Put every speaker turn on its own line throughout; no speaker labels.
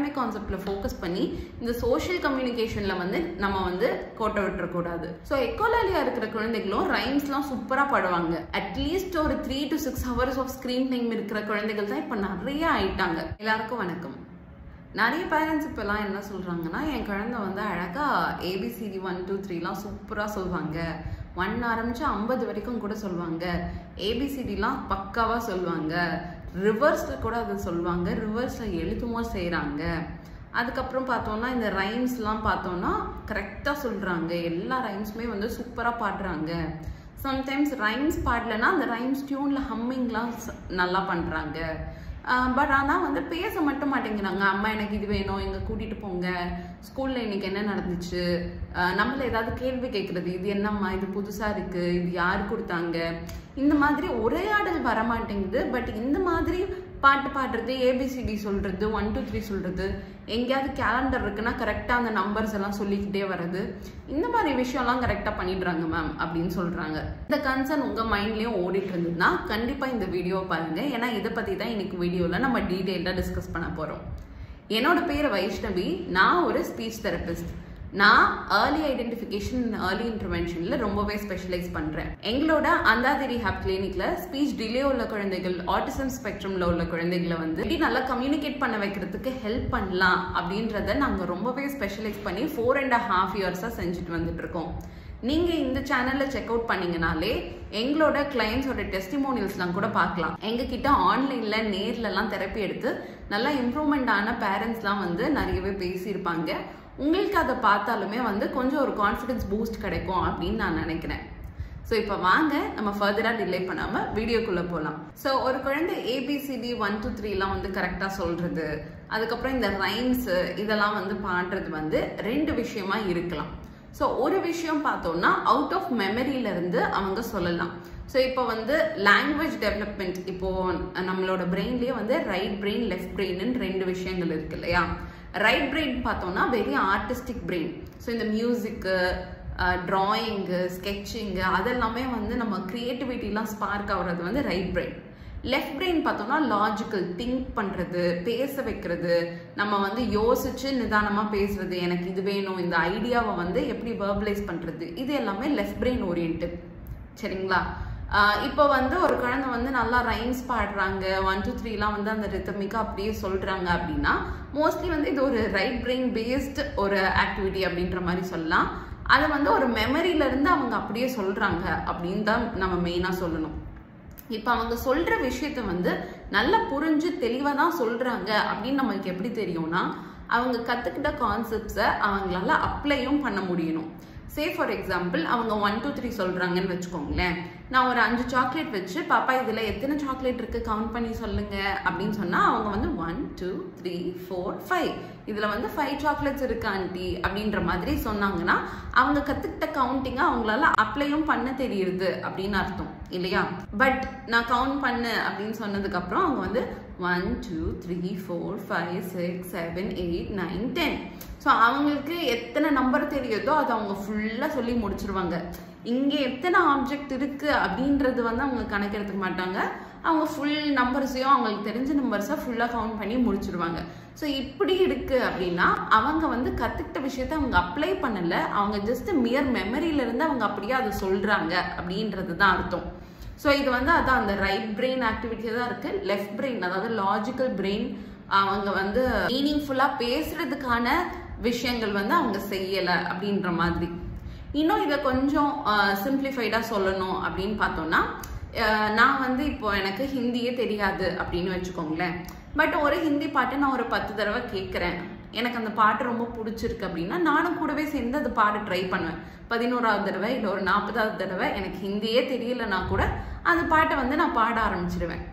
Academic கான்செப்ட்ல focus பண்ணி இந்த சோஷியல் கம்யூனிகேஷன்ல வந்து நம்ம வந்து கோட்டை விட்டுறக்கூடாது. ஸோ எக்கோலாலியா இருக்கிற குழந்தைகளும் ரைம்ஸ்லாம் சூப்பரா பாடுவாங்க. அட்லீஸ்ட் ஒரு 3 to 6 hours off screen time இருக்கிற குழந்தைகள் தான் இப்போ நிறைய ஆயிட்டாங்க. எல்லாருக்கும் வணக்கம். நிறைய பேரண்ட்ஸ் இப்பெல்லாம் என்ன சொல்றாங்கன்னா, என் குழந்தை வந்து அழகா ABCD 1 2 3லாம் சூப்பரா சொல்லுவாங்க, 1 ஆரம்பிச்சு 50 வரைக்கும் கூட சொல்லுவாங்க, ABCDலாம் பக்காவா சொல்லுவாங்க, ரிவர்ஸ்ல கூட அது சொல்லுவாங்க, ரிவர்ஸ்ல எழுதுமோ செய்யறாங்க. அதுக்கப்புறம் பார்த்தோம்னா இந்த ரைம்ஸ்லாம் பார்த்தோம்னா கரெக்டாக சொல்றாங்க, எல்லா ரைம்ஸுமே வந்து சூப்பராக பாடுறாங்க. சம்டைம்ஸ் ரைம்ஸ் பாடலன்னா அந்த ரைம்ஸ் டியூன்ல ஹம்மிங்லாம் நல்லா பண்றாங்க. பட் ஆனால் வந்து பேச மட்டும் மாட்டேங்கிறாங்க. அம்மா எனக்கு இது வேணும், எங்கே கூட்டிகிட்டு போங்க, ஸ்கூலில் இன்னைக்கு என்ன நடந்துச்சு, நம்மள ஏதாவது கேள்வி கேட்குறது, இது என்னம்மா, இது புதுசாக இருக்குது, இது யார் கொடுத்தாங்க, இந்த மாதிரி உரையாடல் வரமாட்டேங்குது. பட் இந்த மாதிரி பாட்டு பாடுறது, ABCD சொல்கிறது, 1 2 3 சொல்கிறது, எங்கேயாவது கேலண்டர் இருக்குன்னா கரெக்டாக அந்த நம்பர்ஸ் எல்லாம் சொல்லிக்கிட்டே வர்றது, இந்த மாதிரி விஷயம்லாம் கரெக்டாக பண்ணிடுறாங்க மேம் அப்படின்னு சொல்கிறாங்க. இந்த கன்சர்ன் உங்கள் மைண்ட்லேயும் ஓடிட்டு இருந்ததுன்னா கண்டிப்பாக இந்த வீடியோவை பாருங்கள். ஏன்னா இதை பற்றி தான் இன்னைக்கு வீடியோவில் நம்ம டீட்டெயிலாக டிஸ்கஸ் பண்ண போகிறோம். என்னோட பேர் வைஷ்ணவி. நான் ஒரு ஸ்பீச் தெரபிஸ்ட். நான் ஏர்லி ஐடென்டிஃபிகேஷன் ஏர்லி இன்டர்வென்ஷன்ல ரொம்பவே ஸ்பெஷலைஸ் பண்றேன். எங்களோட அந்தாதி ஹாப் கிளினிக்ல ஸ்பீச் டிலே உள்ள குழந்தைகள், ஆட்டிசம் ஸ்பெக்ட்ரம்ல உள்ள குழந்தைகளை வந்து எப்படி நல்லா கம்யூனிகேட் பண்ண வைக்கிறதுக்கு ஹெல்ப் பண்ணலாம் அப்படின்றத நாங்க ரொம்பவே ஸ்பெஷலைஸ் பண்ணி 4.5 years செஞ்சுட்டு வந்துட்டு இருக்கோம். நீங்க இந்த சேனல்ல செக் அவுட் பண்ணீங்கனாலே எங்களோட கிளையன்ஸோட டெஸ்டிமோனியல்ஸ்லாம் கூட பார்க்கலாம். எங்க கிட்ட ஆன்லைன்ல நேர்ல எல்லாம் தெரப்பி எடுத்து நல்லா இம்ப்ரூவ்மெண்ட் ஆன பேரண்ட்ஸ்லாம் வந்து நிறையவே பேசியிருப்பாங்க. உங்களுக்கு அதை பார்த்தாலுமே வந்து கொஞ்சம் ஒரு கான்ஃபிடன்ஸ் பூஸ்ட் கிடைக்கும் அப்படின்னு நான் நினைக்கிறேன். ஸோ இப்போ வாங்க நம்ம ஃபர்தராக டிலே பண்ணாமல் வீடியோக்குள்ளே போகலாம். ஸோ ஒரு குழந்தை ABCD 1 2 3லாம் வந்து கரெக்டாக சொல்கிறது, அதுக்கப்புறம் இந்த ரைம்ஸு இதெல்லாம் வந்து பாடுறது வந்து 2 விஷயமா இருக்கலாம். ஸோ ஒரு விஷயம் பார்த்தோம்னா அவுட் ஆஃப் மெமரியிலேருந்து அவங்க சொல்லலாம். ஸோ இப்போ வந்து லாங்குவேஜ் டெவலப்மெண்ட், இப்போது நம்மளோட பிரெயின்லேயே வந்து ரைட் பிரெயின் லெஃப்ட் பிரெயின்னு 2 விஷயங்கள் இருக்கு இல்லையா. ரைட் பிரெயின் பார்த்தோம்னா வெரி ஆர்டிஸ்டிக் பிரெயின். ஸோ இந்த மியூசிக்கு, ட்ராயிங்கு, ஸ்கெட்சிங்கு அதெல்லாமே வந்து நம்ம கிரியேட்டிவிட்டிலாம் ஸ்பார்க் ஆகுறது வந்து ரைட் பிரெயின். லெஃப்ட் பிரெயின் பார்த்தோம்னா லாஜிக்கல், திங்க் பண்ணுறது, பேச வைக்கிறது, நம்ம வந்து யோசிச்சு நிதானமாக பேசுறது, எனக்கு இது வேணும், இந்த ஐடியாவை வந்து எப்படி வெர்பலைஸ் பண்ணுறது, இது எல்லாமே லெஃப்ட் பிரெயின் ஓரியன்ட். சரிங்களா. இப்போ வந்து ஒரு குழந்தை வந்து நல்லா ரைம்ஸ் பாடுறாங்க, 1 2 3லாம் வந்து அந்த ரித்தமிக்கா அப்படியே சொல்றாங்க அப்படின்னா மோஸ்ட்லி வந்து இது ஒரு ரைட் பிரெயின் பேஸ்டு ஒரு ஆக்டிவிட்டி அப்படின்ற மாதிரி சொல்லலாம். அது வந்து ஒரு மெமரியில இருந்து அவங்க அப்படியே சொல்றாங்க அப்படின்னு தான் நம்ம மெயினா சொல்லணும். இப்போ அவங்க சொல்ற விஷயத்த வந்து நல்லா புரிஞ்சு தெளிவாக தான் சொல்றாங்க அப்படின்னு நம்மளுக்கு எப்படி தெரியும்னா, அவங்க கத்துக்கிட்ட கான்செப்ட்ஸை அவங்களால அப்ளையும் பண்ண முடியணும். சே ஃபார் எக்ஸாம்பிள் அவங்க 1 2 3 சொல்றாங்கன்னு வச்சுக்கோங்களேன். நான் ஒரு 5 சாக்லேட் வச்சு, பாப்பா இதில் எத்தனை சாக்லேட் இருக்கு கவுண்ட் பண்ணி சொல்லுங்க அப்படின்னு சொன்னா அவங்க வந்து 1 2 3 4 5 இதுல வந்து 5 சாக்லேட்ஸ் இருக்கு ஆண்டி அப்படின்ற மாதிரி சொன்னாங்கன்னா அவங்க கத்துக்கிட்ட கவுண்டிங்கா அவங்களால அப்ளையும் பண்ண தெரியுது அப்படின்னு அர்த்தம் இல்லையா. பட் நான் கவுண்ட் பண்ணு அப்படின்னு சொன்னதுக்கு அப்புறம் அவங்க வந்து 1 2 3 4 5 6 7 8 9 10 ஸோ அவங்களுக்கு எத்தனை நம்பர் தெரியுதோ அதை அவங்க ஃபுல்லா சொல்லி முடிச்சிருவாங்க. இங்கே எத்தனை ஆப்ஜெக்ட் இருக்கு அப்படின்றது வந்து அவங்க கணக்கெடுத்துக்க மாட்டாங்க. அவங்க ஃபுல் நம்பர்ஸையும் அவங்களுக்கு தெரிஞ்ச நம்பர்ஸை ஃபுல்லாக கவுண்ட் பண்ணி முடிச்சிருவாங்க. ஸோ இப்படி இருக்கு அப்படின்னா அவங்க வந்து கற்றுக்கிட்ட விஷயத்த அவங்க அப்ளை பண்ணலை, அவங்க ஜஸ்ட் மியர் மெமரியிலேருந்து அவங்க அப்படியே அதை சொல்கிறாங்க அப்படின்றது தான் அர்த்தம். ஸோ இது வந்து அதான் அந்த ரைட் பிரெயின் ஆக்டிவிட்டியாக தான் இருக்குது. லெஃப்ட் பிரெயின் அதாவது லாஜிக்கல் பிரெயின் அவங்க வந்து மீனிங்ஃபுல்லாக பேசுறதுக்கான விஷயங்கள் வந்து அவங்க செய்யலை அப்படின்ற மாதிரி. இன்னும் இதை கொஞ்சம் சிம்பிளிஃபைடாக சொல்லணும் அப்படின்னு பார்த்தோம்னா, நான் வந்து இப்போ எனக்கு ஹிந்தியே தெரியாது அப்படின்னு வச்சுக்கோங்களேன். பட் ஒரு ஹிந்தி பாட்டு நான் ஒரு 10 தடவை கேட்குறேன், எனக்கு அந்த பாட்டு ரொம்ப பிடிச்சிருக்கு அப்படின்னா நானும் கூடவே சேர்ந்து அது பாட ட்ரை பண்ணுவேன். 11வது தடவை இல்லை ஒரு 40வது தடவை எனக்கு ஹிந்தியே தெரியலன்னா கூட அந்த பாட்டை வந்து நான் பாட ஆரம்பிச்சிடுவேன்.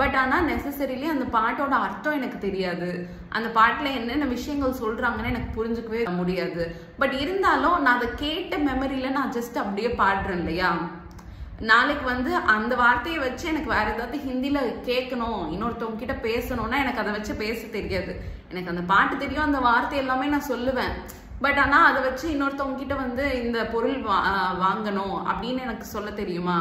பட் ஆனால் நெசசரிலி அந்த பாட்டோட அர்த்தம் எனக்கு தெரியாது, அந்த பாட்டில் என்னென்ன விஷயங்கள் சொல்கிறாங்கன்னு எனக்கு புரிஞ்சுக்கவே முடியாது. பட் இருந்தாலும் நான் அதை கேட்ட மெமரியில் நான் ஜஸ்ட் அப்படியே பாடுறேன் இல்லையா. நாளைக்கு வந்து அந்த வார்த்தையை வச்சு எனக்கு வேற ஏதாவது ஹிந்தியில் கேட்கணும், இன்னொருத்தவங்க கிட்ட பேசணும்னா எனக்கு அதை வச்சு பேச தெரியாது. எனக்கு அந்த பாட்டு தெரியும், அந்த வார்த்தை எல்லாமே நான் சொல்லுவேன். பட் ஆனால் அதை வச்சு இன்னொருத்தவங்க கிட்ட வந்து இந்த பொருள் வாங்கணும் அப்படின்னு எனக்கு சொல்ல தெரியுமா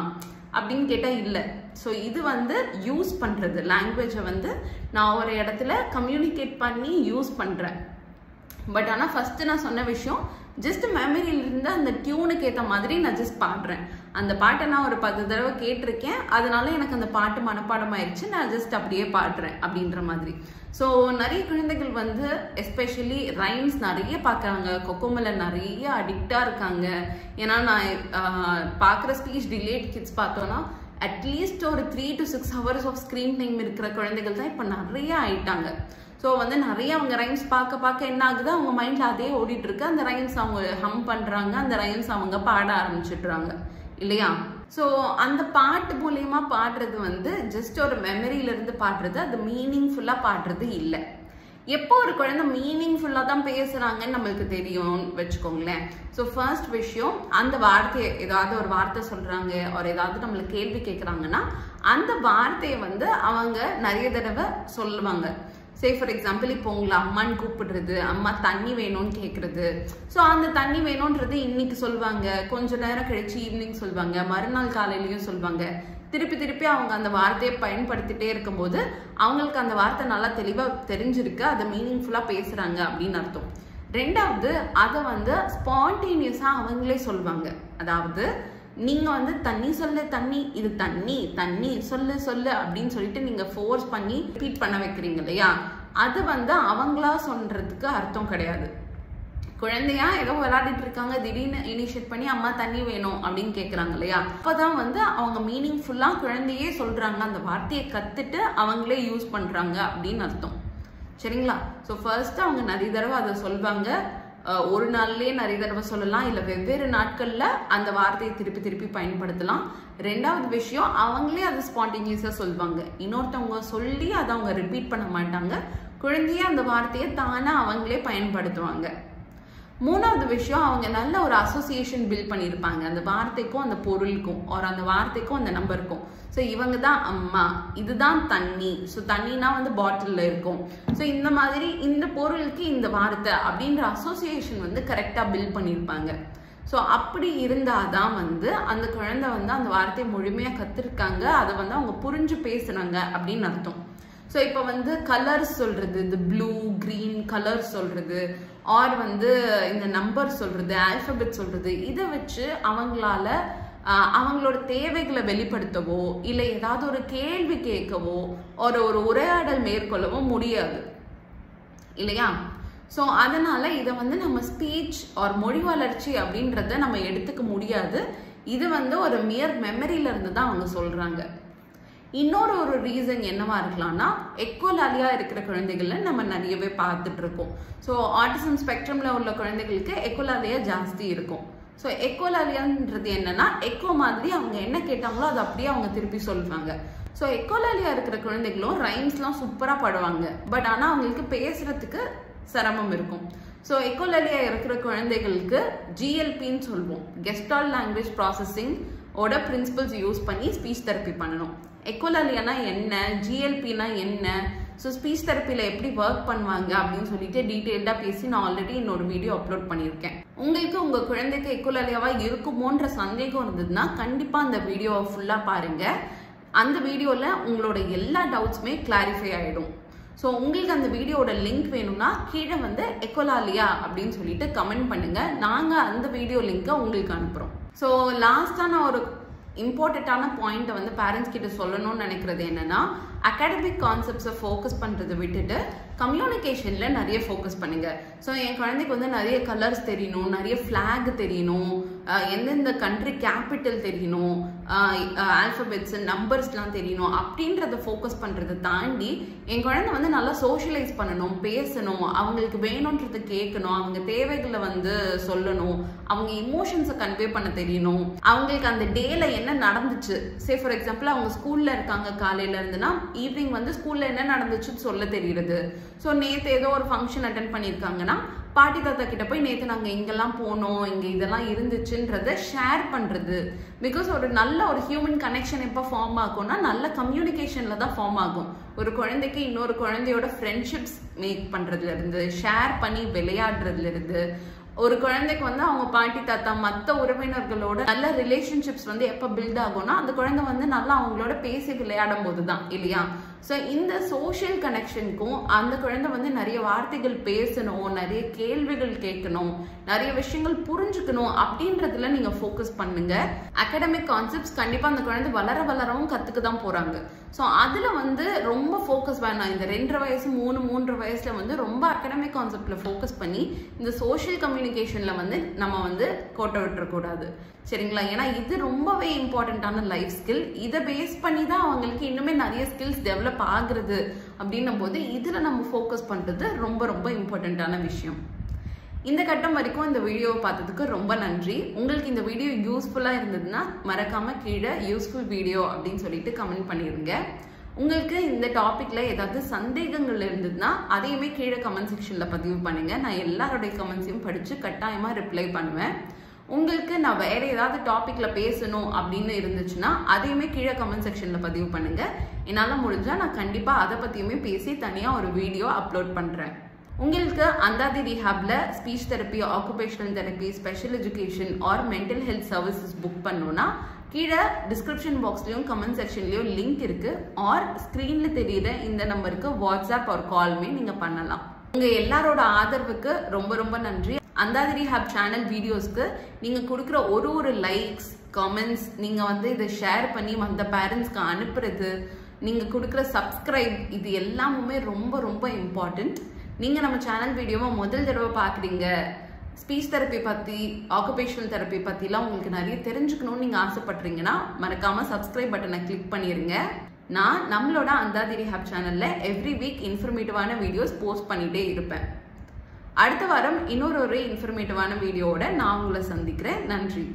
அப்படின்னு கேட்டால் இல்லை. ஸோ இது வந்து யூஸ் பண்ணுறது, லாங்குவேஜை வந்து நான் ஒரு இடத்துல கம்யூனிகேட் பண்ணி யூஸ் பண்ணுறேன். பட் ஆனால் ஃபஸ்ட்டு நான் சொன்ன விஷயம் ஜஸ்ட் மெமரியிலிருந்து அந்த டியூனுக்கு ஏற்ற மாதிரி நான் ஜஸ்ட் பாடுறேன். அந்த பாட்டை நான் ஒரு 10 தடவை கேட்டிருக்கேன், அதனால எனக்கு அந்த பாட்டு மனப்பாடம் ஆயிடுச்சு, நான் ஜஸ்ட் அப்படியே பாடுறேன் அப்படின்ற மாதிரி. ஸோ நிறைய குழந்தைகள் வந்து எஸ்பெஷலி ரைம்ஸ் நிறைய பார்க்குறாங்க, கொக்கோமோல நிறைய அடிக்டாக இருக்காங்க. ஏன்னா நான் பார்க்குற ஸ்பீச் டிலேட் கிட்ஸ் பார்த்தோன்னா அட்லீஸ்ட் ஒரு 3 to 6 hours off screen time இருக்கிற குழந்தைகள் தான் இப்போ நிறைய ஆயிட்டாங்க. ஸோ வந்து நிறைய அவங்க ரைம்ஸ் பார்க்க என்ன ஆகுது, அவங்க மைண்டில் அதே ஓடிட்டு இருக்கு. அந்த ரைம்ஸ் அவங்க ஹம் பண்ணுறாங்க, அந்த ரைம்ஸ் அவங்க பாட ஆரம்பிச்சிடுறாங்க இல்லையா? ஸோ அந்த பாட்டு மூலியமா பாடுறது வந்து ஜஸ்ட் ஒரு மெமரியிலேருந்து பாடுறது, அது மீனிங்ஃபுல்லாக பாடுறது இல்லை. எப்போ ஒரு குழந்தை மீனிங்ஃபுல்லாக தான் பேசுகிறாங்கன்னு நம்மளுக்கு தெரியும் வச்சுக்கோங்களேன். ஸோ ஃபர்ஸ்ட் விஷயம், அந்த வார்த்தையை ஏதாவது ஒரு வார்த்தை சொல்கிறாங்க, ஒரு ஏதாவது நம்மளுக்கு கேள்வி கேட்குறாங்கன்னா அந்த வார்த்தையை வந்து அவங்க நிறைய தடவை சொல்லுவாங்க. சே ஃபார் எக்ஸாம்பிள், இப்போ உங்களை அம்மான்னு கூப்பிடுறது, அம்மா தண்ணி வேணும்னு கேட்குறது. ஸோ அந்த தண்ணி வேணுன்றது இன்னைக்கு சொல்லுவாங்க, கொஞ்சம் நேரம் கழிச்சு ஈவினிங் சொல்லுவாங்க, மறுநாள் காலையிலையும் சொல்லுவாங்க. திருப்பி அவங்க அந்த வார்த்தையை பயன்படுத்திட்டே இருக்கும்போது அவங்களுக்கு அந்த வார்த்தை நல்லா தெளிவாக தெரிஞ்சிருக்கு, அதை மீனிங்ஃபுல்லாக பேசுகிறாங்க அப்படின்னு அர்த்தம். ரெண்டாவது, அதை வந்து ஸ்பான்டேனியஸாக அவங்களே சொல்லுவாங்க. அதாவது நீங்கள் வந்து தண்ணி சொல்லு, தண்ணி, இது தண்ணி, தண்ணி சொல்லு சொல்லு அப்படின்னு சொல்லிட்டு நீங்கள் ஃபோர்ஸ் பண்ணி ரிப்பீட் பண்ண வைக்கிறீங்க இல்லையா? அது வந்து அவங்களா சொல்றதுக்கு அர்த்தம் கிடையாது. குழந்தையா ஏதோ விளையாடிட்டு இருக்காங்க, திடீர்னு இனிஷியேட் பண்ணி அம்மா தண்ணி வேணும் அப்படின்னு கேட்குறாங்க இல்லையா? அப்போதான் வந்து அவங்க மீனிங்ஃபுல்லாக குழந்தையே சொல்கிறாங்க, அந்த வார்த்தையை கற்றுட்டு அவங்களே யூஸ் பண்ணுறாங்க அப்படின்னு அர்த்தம். சரிங்களா? ஸோ ஃபர்ஸ்ட் அவங்க நிறைய தடவை அதை சொல்வாங்க, ஒரு நாள்லயே நிறைய தடவை சொல்லலாம், இல்லை வெவ்வேறு நாட்கள்ல அந்த வார்த்தையை திருப்பி பயன்படுத்தலாம். ரெண்டாவது விஷயம், அவங்களே அதை ஸ்பான்டேனியஸாக சொல்லுவாங்க, இன்னொருத்தவங்க சொல்லி அதை அவங்க ரிப்பீட் பண்ண மாட்டாங்க, குழந்தையே அந்த வார்த்தையை தானே அவங்களே பயன்படுத்துவாங்க. மூணாவது விஷயம், அவங்க நல்ல ஒரு அசோசியேஷன் பில்ட் பண்ணியிருப்பாங்க அந்த வார்த்தைக்கும் அந்த பொருளுக்கும், ஒரு அந்த வார்த்தைக்கும் அந்த நம்பருக்கும். ஸோ இவங்க தான் அம்மா, இதுதான் தண்ணி, ஸோ தண்ணினா வந்து பாட்டிலில் இருக்கும், ஸோ இந்த மாதிரி இந்த பொருளுக்கு இந்த வார்த்தை அப்படின்ற அசோசியேஷன் வந்து கரெக்டாக பில்ட் பண்ணியிருப்பாங்க. ஸோ அப்படி இருந்தால் தான் வந்து அந்த குழந்தை வந்து அந்த வார்த்தையை முழுமையாக கற்றுருக்காங்க, அதை வந்து அவங்க புரிஞ்சு பேசுனாங்க அப்படின்னு அர்த்தம். ஸோ இப்போ வந்து கலர்ஸ் சொல்கிறது, இந்த ப்ளூ க்ரீன் கலர்ஸ் சொல்கிறது, ஆர் வந்து இந்த நம்பர் சொல்கிறது, ஆல்ஃபபெட் சொல்கிறது, இதை வச்சு அவங்களால அவங்களோட தேவைகளை வெளிப்படுத்தவோ இல்லை ஏதாவது ஒரு கேள்வி கேட்கவோ ஒரு உரையாடல் மேற்கொள்ளவோ முடியாது இல்லையா? ஸோ அதனால இதை வந்து நம்ம ஸ்பீச் ஆர் மொழி வளர்ச்சி அப்படின்றத நம்ம எடுத்துக்க முடியாது. இது வந்து ஒரு மியர் மெமரியில இருந்து தான் அவங்க சொல்றாங்க. இன்னொரு ரீசன் என்னவா இருக்கலாம்னா, எக்கோலாலியா இருக்கிற குழந்தைகளை நம்ம நிறையவே பார்த்துட்டு இருக்கோம். ஸோ ஆட்டிசம் ஸ்பெக்ட்ரம்ல உள்ள குழந்தைகளுக்கு எக்கோலாலியா ஜாஸ்தி இருக்கும். ஸோ எக்கோலாலியான்றது என்னன்னா, எக்கோ மாதிரி அவங்க என்ன கேட்டாங்களோ அதை அப்படியே அவங்க திருப்பி சொல்லுவாங்க. ஸோ எக்கோலாலியா இருக்கிற குழந்தைகளும் ரைம்ஸ்லாம் சூப்பராக பாடுவாங்க, பட் ஆனால் அவங்களுக்கு பேசுறதுக்கு சிரமம் இருக்கும். ஸோ எக்கோலாலியா இருக்கிற குழந்தைகளுக்கு ஜிஎல்பின்னு சொல்லுவோம், கெஸ்டால் லாங்குவேஜ் ப்ராசஸிங் ஓட பிரின்சிபல்ஸ் யூஸ் பண்ணி ஸ்பீச் தெரப்பி பண்ணணும். எக்கோலாலியானா என்ன, ஜிஎல்பினா என்ன, ஸோ ஸ்பீச் தெரப்பியில் எப்படி ஒர்க் பண்ணுவாங்க அப்படின்னு சொல்லிட்டு டீட்டெயில்டாக பேசி நான் ஆல்ரெடி இன்னொரு வீடியோ அப்லோட் பண்ணியிருக்கேன். உங்களுக்கு உங்கள் குழந்தைக்கு எக்கோலாலியாவாக இருக்குமோன்ற சந்தேகம் இருந்ததுன்னா கண்டிப்பாக அந்த வீடியோவை ஃபுல்லாக பாருங்கள். அந்த வீடியோவில் உங்களோட எல்லா டவுட்ஸுமே கிளாரிஃபை ஆகிடும். ஸோ உங்களுக்கு அந்த வீடியோட லிங்க் வேணும்னா கீழே வந்து எக்கோலாலியா அப்படின்னு சொல்லிட்டு கமெண்ட் பண்ணுங்கள், நாங்கள் அந்த வீடியோ லிங்கை உங்களுக்கு அனுப்புகிறோம். ஸோ லாஸ்ட்டாக நான் ஒரு இம்பார்ட்டண்ட்டான பாயிண்ட்டை வந்து பேரண்ட்ஸ் கிட்ட சொல்லணும்னு நினைக்கிறது என்னன்னா, அகாடமிக் கான்செப்ட்ஸை ஃபோக்கஸ் பண்ணுறதை விட்டுட்டு கம்யூனிகேஷனில் நிறைய ஃபோக்கஸ் பண்ணுங்க. ஸோ என் குழந்தைக்கு வந்து நிறைய கலர்ஸ் தெரியணும், நிறைய ஃப்ளாக் தெரியணும், எந்தெந்த கண்ட்ரி கேபிட்டல் தெரியணும், ஆல்ஃபபெட்ஸ் நம்பர்ஸ்லாம் தெரியணும் அப்படின்றத ஃபோக்கஸ் பண்ணுறதை தாண்டி என் குழந்தை வந்து நல்லா சோஷியலைஸ் பண்ணணும், பேசணும், அவங்களுக்கு வேணுன்றதை கேட்கணும், அவங்க தேவைகளை வந்து சொல்லணும், அவங்க இமோஷன்ஸை கன்வே பண்ண தெரியணும், அவங்களுக்கு அந்த டேல என்ன நடந்துச்சு, சே ஃபார் எக்ஸாம்பிள் அவங்க ஸ்கூல்ல இருக்காங்க காலையில இருந்துன்னா ஈவினிங் வந்து ஸ்கூல்ல என்ன நடந்துச்சுன்னு சொல்ல தெரியுது. ஸோ நேற்று ஏதோ ஒரு ஃபங்க்ஷன் அட்டென்ட் பண்ணியிருக்காங்கன்னா பாட்டி தாத்தா கிட்ட போய் நேற்று நாங்கள் இங்கெல்லாம் போனோம், இங்கே இதெல்லாம் இருந்துச்சுன்றத ஷேர் பண்ணுறது. பிகாஸ் ஒரு நல்ல ஒரு ஹியூமன் கனெக்ஷன் எப்போ ஃபார்ம் ஆகும்னா நல்ல கம்யூனிகேஷனில் தான் ஃபார்ம் ஆகும். ஒரு குழந்தைக்கு இன்னொரு குழந்தையோட ஃப்ரெண்ட்ஷிப்ஸ் மேக் பண்ணுறதுலேருந்து, ஷேர் பண்ணி விளையாடுறதுலேருந்து, ஒரு குழந்தைக்கு வந்து அவங்க பாட்டி தாத்தா மற்ற உறவினர்களோட நல்ல ரிலேஷன்ஷிப்ஸ் வந்து எப்போ பில்ட் ஆகும்னா அந்த குழந்தை வந்து நல்லா அவங்களோட பேசி விளையாடும் போது தான் இல்லையா. ஸோ இந்த சோஷியல் கனெக்ஷனுக்கும் அந்த குழந்தை வந்து நிறைய வார்த்தைகள் பேசணும், நிறைய கேள்விகள் கேட்கணும், நிறைய விஷயங்கள் புரிஞ்சுக்கணும் அப்படின்றதுல நீங்க ஃபோக்கஸ் பண்ணுங்க. அகாடமிக் கான்செப்ட்ஸ் கண்டிப்பா அந்த குழந்தை வளரவும் கத்துக்க தான் போறாங்க. ஸோ அதுல வந்து ரொம்ப ஃபோக்கஸ் வேணாம். இந்த 2.5 வயசு 3 வயசுல வந்து ரொம்ப அகாடமிக் கான்செப்ட்ல ஃபோக்கஸ் பண்ணி இந்த சோஷியல் கம்யூனிகேஷன்ல வந்து நம்ம வந்து கோட்டை விட்டுறக்கூடாது சரிங்களா. ஏன்னா இது ரொம்பவே இம்பார்ட்டன்டான லைஃப் ஸ்கில். இதை பேஸ் பண்ணி தான் அவங்களுக்கு இன்னுமே நிறைய ஸ்கில்ஸ் டெவலப் ஆகுறது அப்படின்னும் போது இதுல நம்ம ஃபோக்கஸ் பண்றது ரொம்ப ரொம்ப இம்பார்ட்டன்டான விஷயம். இந்த கட்டம் வரைக்கும் இந்த வீடியோவை பார்த்ததுக்கு ரொம்ப நன்றி. உங்களுக்கு இந்த வீடியோ யூஸ்ஃபுல்லா இருந்ததுன்னா மறக்காம கீழே யூஸ்ஃபுல் வீடியோ அப்படின்னு சொல்லிட்டு கமெண்ட் பண்ணிருங்க. உங்களுக்கு இந்த டாபிக்ல ஏதாவது சந்தேகங்கள் இருந்ததுன்னா அதையுமே கீழே கமெண்ட் செக்ஷன்ல பதிவு பண்ணுங்க. நான் எல்லாருடைய கமெண்ட்ஸையும் படிச்சு கட்டாயமா ரிப்ளை பண்ணுவேன். உங்களுக்கு நான் வேற ஏதாவது டாபிக்ல பேசணும் அப்படின்னு இருந்துச்சுன்னா அதையுமே கீழே கமெண்ட் செக்ஷன்ல பதிவு பண்ணுங்க. என்னால முடிஞ்சா நான் கண்டிப்பா அதை பத்தியுமே பேசி தனியா ஒரு வீடியோ அப்லோட் பண்றேன். உங்களுக்கு அந்தாதி ரிஹாப்ல speech therapy, occupational therapy, special education or mental health services book பண்ணணும்னா கீழே டிஸ்கிரிப்ஷன் பாக்ஸ்லயும் கமெண்ட் செக்ஷன்லயும் லிங்க் இருக்கு. ஆர் ஸ்கிரீன்ல தெரியுற இந்த நம்பருக்கு வாட்ஸ்அப் ஆர் கால்மே நீங்க பண்ணலாம். உங்க எல்லாரோட ஆதரவுக்கு ரொம்ப ரொம்ப நன்றி. அந்தாதி ரிஹாப் சேனல் வீடியோஸ்க்கு நீங்க கொடுக்குற ஒரு லைக்ஸ், கமெண்ட்ஸ், நீங்க வந்து இதை ஷேர் பண்ணி மற்ற பேரண்ட்ஸ்க்கு அனுப்புறது, நீங்க கொடுக்குற சப்ஸ்கிரைப், இது எல்லாமுமே ரொம்ப ரொம்ப இம்பார்ட்டன்ட். நீங்க நம்ம சேனல் வீடியோவை முதல் தடவை பாக்குறீங்க, ஸ்பீச் தெரப்பி பத்தி, ஆக்குபேஷனல் தெரப்பி பத்திலாம் உங்களுக்கு நிறைய தெரிஞ்சுக்கணும்னு நீங்க ஆசைப்படுறீங்கன்னா மறக்காம சப்ஸ்கிரைப் பட்டனை கிளிக் பண்ணிருங்க. நான் நம்மளோட அந்தாதி ரிஹாப் சேனல்ல எவ்ரி வீக் இன்ஃபர்மேட்டிவான வீடியோஸ் போஸ்ட் பண்ணிட்டே இருப்பேன். அடுத்த வாரம் இன்னொரு இன்ஃபர்மேட்டிவான வீடியோவோட நான் உங்களை சந்திக்கிறேன். நன்றி.